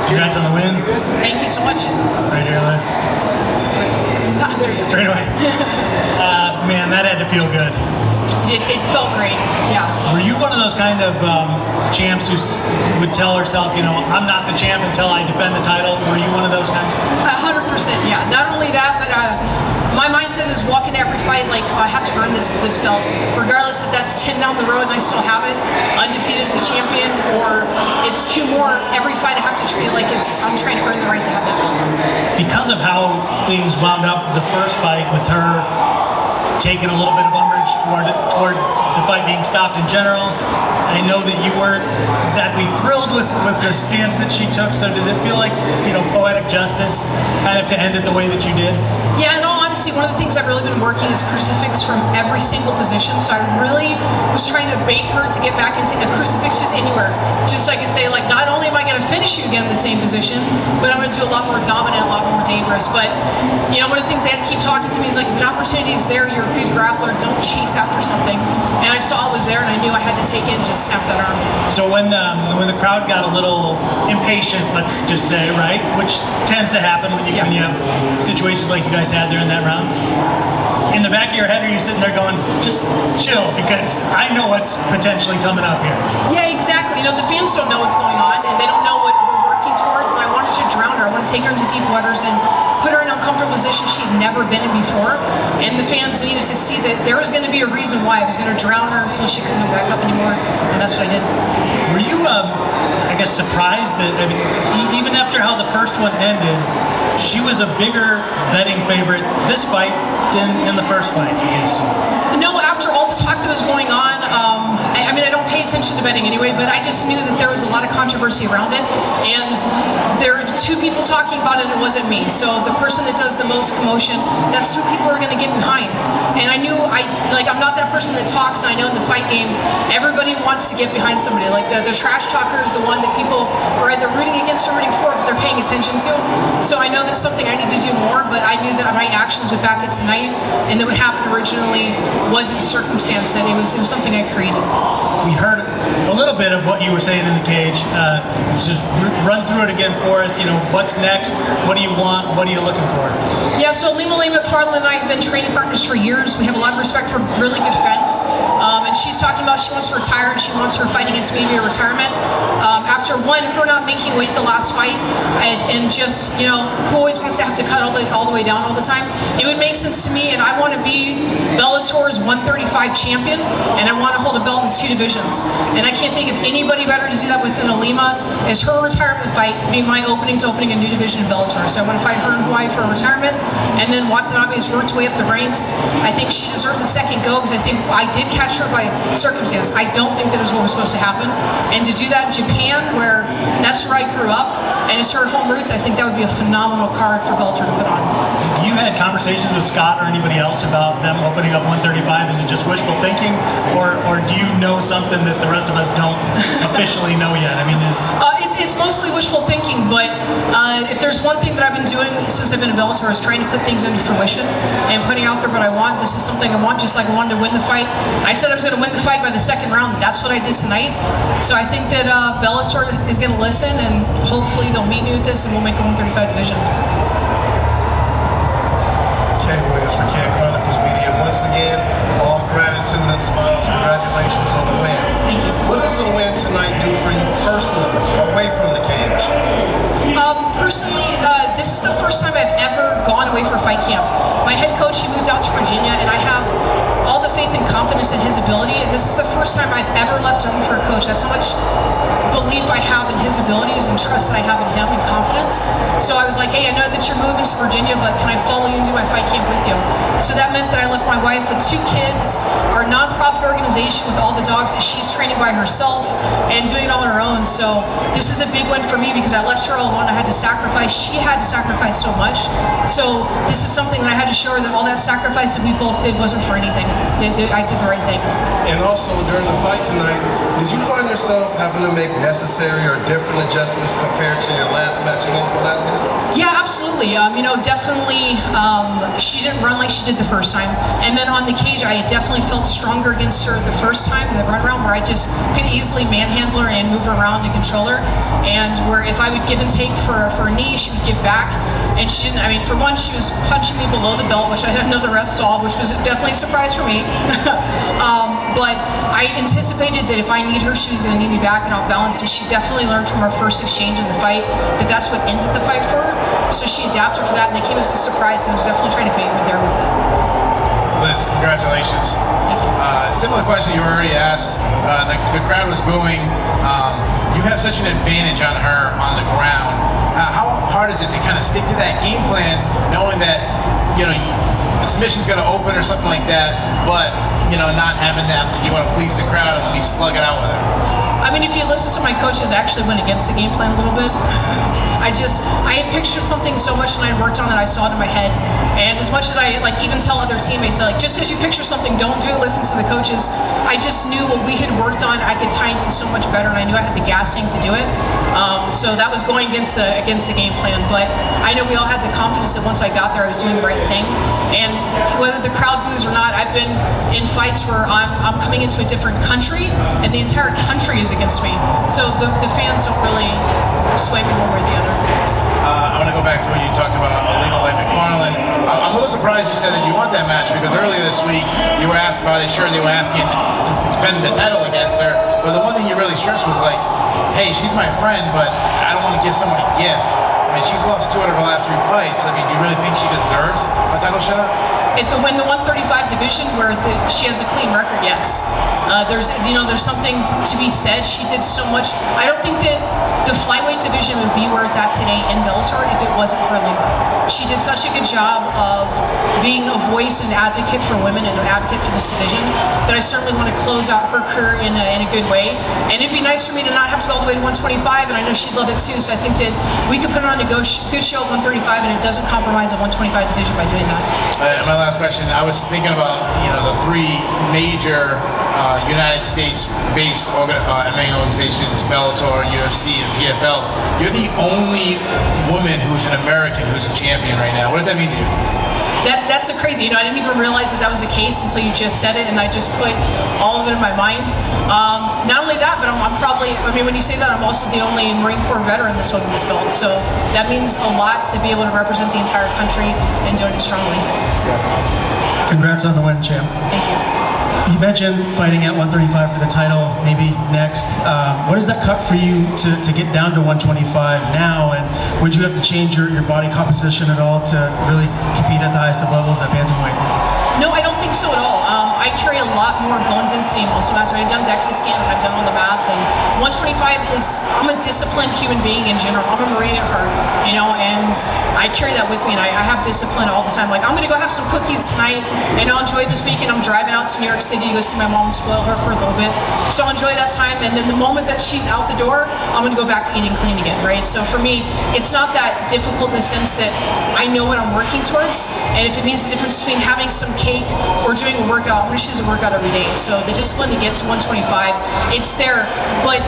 Congrats on the win. Thank you so much. Right here, Liz. Straight away. Man, that had to feel good. It felt great, yeah. Were you one of those kind of champs who would tell herself, you know, I'm not the champ until I defend the title? Were you one of those kind? 100%, yeah. Not only that, but my mindset is walking every fight like I have to earn this belt, regardless if that's 10 down the road and I still have it, undefeated as a champion, or it's 2 more. Every fight I have to treat it like I'm trying to earn the right to have that belt. Because of how things wound up the first fight with her taking a little bit of umbrage toward the fight being stopped in general, I know that you weren't exactly thrilled with the stance that she took, so does it feel like, you know, poetic justice kind of to end it the way that you did? Yeah, in all honesty, one of the things I've really been working is crucifix from every single position, so I really was trying to bait her to get back into a crucifix just anywhere, just so I could say, like, not only am I going to finish you again in the same position, but I'm going to do a lot more dominant, a lot more dangerous. But, you know, one of the things they had to keep talking to me is, like, if an opportunity is there, you're a good grappler, don't chase after something. And I saw it was there, and I knew I had to take it and just snap that arm. So when the crowd got a little impatient, let's just say, right, which tends to happen when you have situations like you guys had there in that round, in the back of your head, are you sitting there going, just chill, because I know what's potentially coming up here? Yeah, exactly. You know, the fans don't know what's going on, and they don't know what we're working towards, and I wanted to drown her. I want to take her into deep waters and put her in an uncomfortable position she'd never been in before, and the fans needed to see that there was going to be a reason why I was going to drown her until she couldn't come back up anymore, and that's what I did. Were you, I guess, surprised that, I mean, even after how the first one ended, she was a bigger betting favorite this fight than in the first fight against you? No, after all the talk that was going on, I mean, I don't pay attention to betting anyway, but I just knew that there was a lot of controversy around it, and there were 2 people talking about it, and it wasn't me. So the person that does the most commotion, that's who people are going to get behind. And I knew, I'm not that person that talks, and I know in the fight game, everybody wants to get behind somebody. Like the trash talker is the one that people are either rooting against or rooting for, but they're paying attention to. So I know that's something I need to do more, but I knew that my actions would back it tonight, and that what happened originally wasn't circumstance, that it was something I created. We heard a little bit of what you were saying in the cage. Just run through it again for us. You know, what's next? What do you want? What are you looking for? Yeah, so Ilima-Lei, MacFarlane, and I have been training partners for years. We have a lot of respect for really good friends. And she's talking about she wants to retire and she wants her fight against me to be a retirement. After her not making weight the last fight, and just, you know, who always wants to have to cut all the way down all the time, it would make sense to me, and I want to be Bellator's 135 champion, and I want to hold a belt in 2 divisions. And I can't think of anybody better to do that with than Ilima, as her retirement fight being my opening to opening a new division in Bellator. So I want to fight her in Hawaii for a retirement, and then Watanabe has worked way up the ranks. I think she deserves a second go, because I think I did catch her by circumstance. I don't think that is what was supposed to happen. And to do that in Japan, where that's where I grew up, and it's her home roots, I think that would be a phenomenal card for Bellator to put on. Have you had conversations with Scott or anybody else about them opening up 135? Is it just wishful thinking, or do you know something that the rest of us don't officially know yet? I mean, it's mostly wishful thinking, but if there's one thing that I've been doing since I've been in Bellator is trying to put things into fruition and putting out there what I want. This is something I want, just like I wanted to win the fight. I said I was going to win the fight by the 2nd round. That's what I did tonight. So I think that Bellator is going to listen, and hopefully they'll meet me with this, and we'll make a 135 division. Kay Williams for Ken Chronicles Media. Once again, all gratitude and smiles. Congratulations on the win. Thank you. What does the win tonight do for you personally, away from the cage? Personally, this is the first time I've ever gone away for a fight camp. My head coach, he moved out to Virginia, and I have all the faith and confidence in his ability, and this is the first time I've ever left home for a coach. That's how much belief I have in his abilities and trust that I have in him and confidence. So I was like, hey, I know that you're moving to Virginia, but can I follow you and do my fight camp with you? So that meant that I left my wife with 2 kids, our nonprofit organization with all the dogs that she's training by herself and doing it all on her own. So this is a big win for me, because I left her all alone. I had to sacrifice. She had to sacrifice so much. So this is something that I had to show her, that all that sacrifice that we both did wasn't for anything. I did the right thing. And also, during the fight tonight, did you find yourself having to make necessary or different adjustments compared to your last match in James Velasquez? Yeah, absolutely. Definitely, she didn't run like she did the first time. And then on the cage, I definitely felt stronger against her the first time in the run around, where I just could easily manhandle her and move her around and control her. And where if I would give and take for a knee, she would give back. And she didn't, for one, she was punching me below the belt, which I had another ref saw, which was definitely a surprise for me. But I anticipated that if I need her, she was going to need me back and off balance. And she definitely learned from our first exchange in the fight that that's what ended the fight for her. So she adapted for that, and they came as a surprise, and I was definitely trying to bait her there with it. Liz, congratulations. Thank you. Similar question you already asked. The crowd was booing. You have such an advantage on her on the ground. How hard is it to kind of stick to that game plan, knowing that the submission's going to open or something like that, but not having that, you want to please the crowd and let me slug it out with her? If you listen to my coaches, I actually went against the game plan a little bit. I had pictured something so much and I worked on it, I saw it in my head. And as much as I even tell other teammates, just because you picture something, don't do it, listen to the coaches. I just knew what we had worked on, I could tie into so much better, and I knew I had the gas tank to do it. So that was going against the game plan. But I know we all had the confidence that once I got there, I was doing the right thing. And whether the crowd boos or not, I've been in fights where I'm coming into a different country, and the entire country is against me. So the fans don't really sway me one way or the other. I want to go back to what you talked about, Ilima-Lei MacFarlane. I'm a little surprised you said that you want that match, because earlier this week you were asked about it. Sure, they were asking to defend the title against her, but the one thing you really stressed was hey, she's my friend, but I don't want to give someone a gift. She's lost 2 out of her last 3 fights. Do you really think she deserves a title shot? To win the 135 division, where she has a clean record, yes. There's something to be said. She did so much. I don't think that the flyweight division would be where it's at today in Bellator if it wasn't for Ilima. She did such a good job of being a voice and advocate for women and an advocate for this division that I certainly want to close out her career in a good way. And it'd be nice for me to not have to go all the way to 125, and I know she'd love it too. So I think that we could put her on a good show at 135, and it doesn't compromise the 125 division by doing that. My last question, I was thinking about the 3 major United States-based MMA organizations, Bellator, UFC, and PFL. You're the only woman who's an American who's a champion right now. What does that mean to you? That's so crazy. I didn't even realize that was the case until you just said it, and I just put all of it in my mind. Not only that, but I'm probably, when you say that, I'm also the only Marine Corps veteran that's holding this belt. So that means a lot to be able to represent the entire country and doing it strongly. Congrats on the win, champ. Thank you. You mentioned fighting at 135 for the title, maybe next. What does that cut for you to get down to 125 now? And would you have to change your body composition at all to really compete at the highest of levels at bantamweight? No, I don't think so at all. I carry a lot more bone density and muscle mass. I've done DEXA scans, I've done all the math, and 125 I'm a disciplined human being in general. I'm a Marine at heart, and I carry that with me, and I have discipline all the time. I'm gonna go have some cookies tonight, and I'll enjoy this weekend. I'm driving out to New York City to go see my mom and spoil her for a little bit. So I'll enjoy that time, and then the moment that she's out the door, I'm gonna go back to eating clean again, right? So for me, it's not that difficult in the sense that I know what I'm working towards, and if it means the difference between having some cake or doing a workout, I'm gonna choose a workout every day. So the discipline to get to 125, it's there, but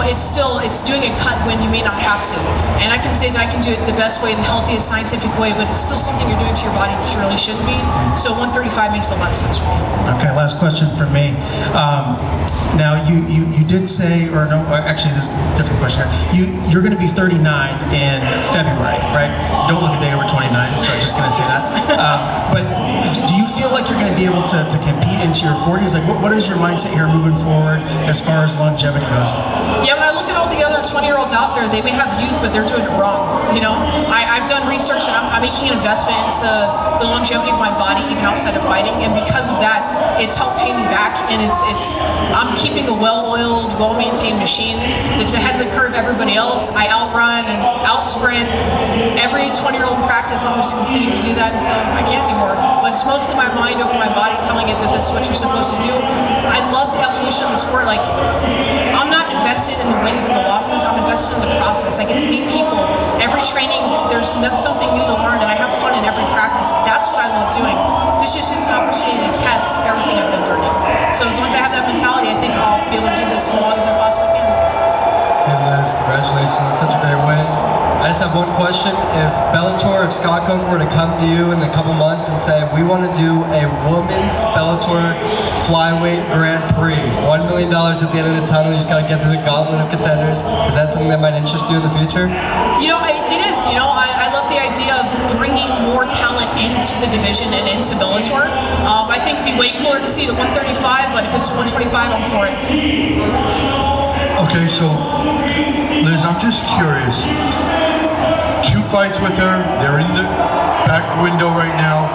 it's doing a cut when you may not have to. And I can say that I can do it the best way, the healthiest, scientific way, but it's still something you're doing to your body that you really shouldn't be. So 135 makes a lot of sense for me. Okay, last question from me. Now you did say, or no, actually this is a different question here. You're going to be 39 in February, right? Don't look a day over 29, so I'm just going to say that. But do you feel like you're going to be able to compete into your 40s? What is your mindset here moving forward as far as longevity goes? Yeah, when I look at all the other 20-year-olds out there, they may have youth, but they're doing it wrong. I've done research, and I'm making an investment into the longevity of my body, even outside of fighting, and because of that, it's helped pay me back, and I'm keeping a well-oiled, well-maintained machine that's ahead of the curve of everybody else. I outrun and outsprint every 20-year-old in practice. I'm just continue to do that until I can't anymore. But it's mostly my mind over my body telling it that this is what you're supposed to do. I love the evolution of the sport. I'm not invested in the wins and the losses. I'm invested in the process. I get to meet people. Every training, there's something new to learn, and I have fun in every practice. That's what I love doing. This is just an opportunity to test everything I've been learning. So as long as I have that mentality, I think I'll be able to do this as long as I possibly can. Hey Liz, congratulations on such a great win. I I just have one question. If Bellator, if Scott Coker were to come to you in a couple months and say, we want to do a women's Bellator flyweight Grand Prix, $1 million at the end of the tunnel, you just got to get through the gauntlet of contenders, is that something that might interest you in the future? You know, it is. You know, I love the idea of bringing more talent into the division and into Bellator. I think it'd be way cooler to see it at 135, but if it's 125, I'm for it. Okay, so Liz, I'm just curious. 2 fights with her, they're in the back window right now.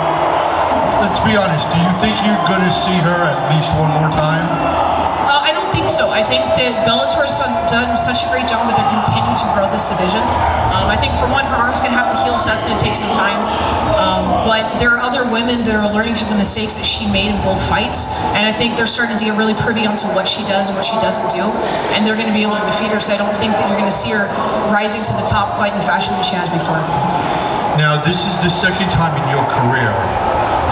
Let's be honest, do you think you're going to see her at least one more time? I don't think so. I think that Bellator has done such a great job that they're continuing to grow this division. I think for one, her arm's going to have to heal, so that's going to take some time. But there are other women that are learning from the mistakes that she made in both fights, and I think they're starting to get really privy onto what she does and what she doesn't do, and they're going to be able to defeat her, so I don't think that you're going to see her rising to the top quite in the fashion that she has before. Now, this is the second time in your career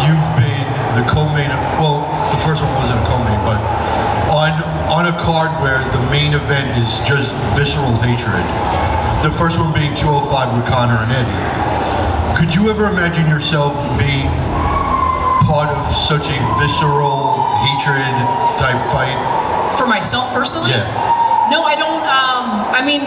you've been the co-main, well, the first one wasn't a co-main, but on a card where the main event is just visceral hatred. The first one being 205 with Conor and Eddie. Could you ever imagine yourself being part of such a visceral hatred type fight? For myself personally? Yeah. No, I don't. I mean,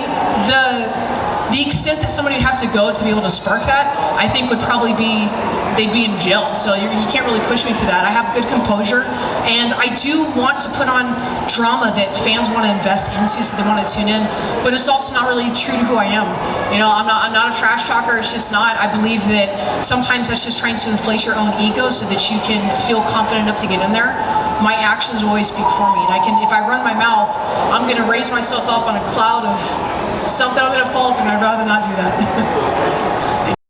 the extent that somebody would have to go to be able to spark that, I think would probably be, they'd be in jail. So you can't really push me to that. I have good composure, and I do want to put on drama that fans want to invest into, so they want to tune in. But it's also not really true to who I am. You know, I'm not a trash talker. It's just not. I believe that sometimes that's just trying to inflate your own ego so that you can feel confident enough to get in there. My actions always speak for me, and I can. If I run my mouth, I'm going to raise myself up on a cloud of something I'm going to fall through, and I'd rather not do that.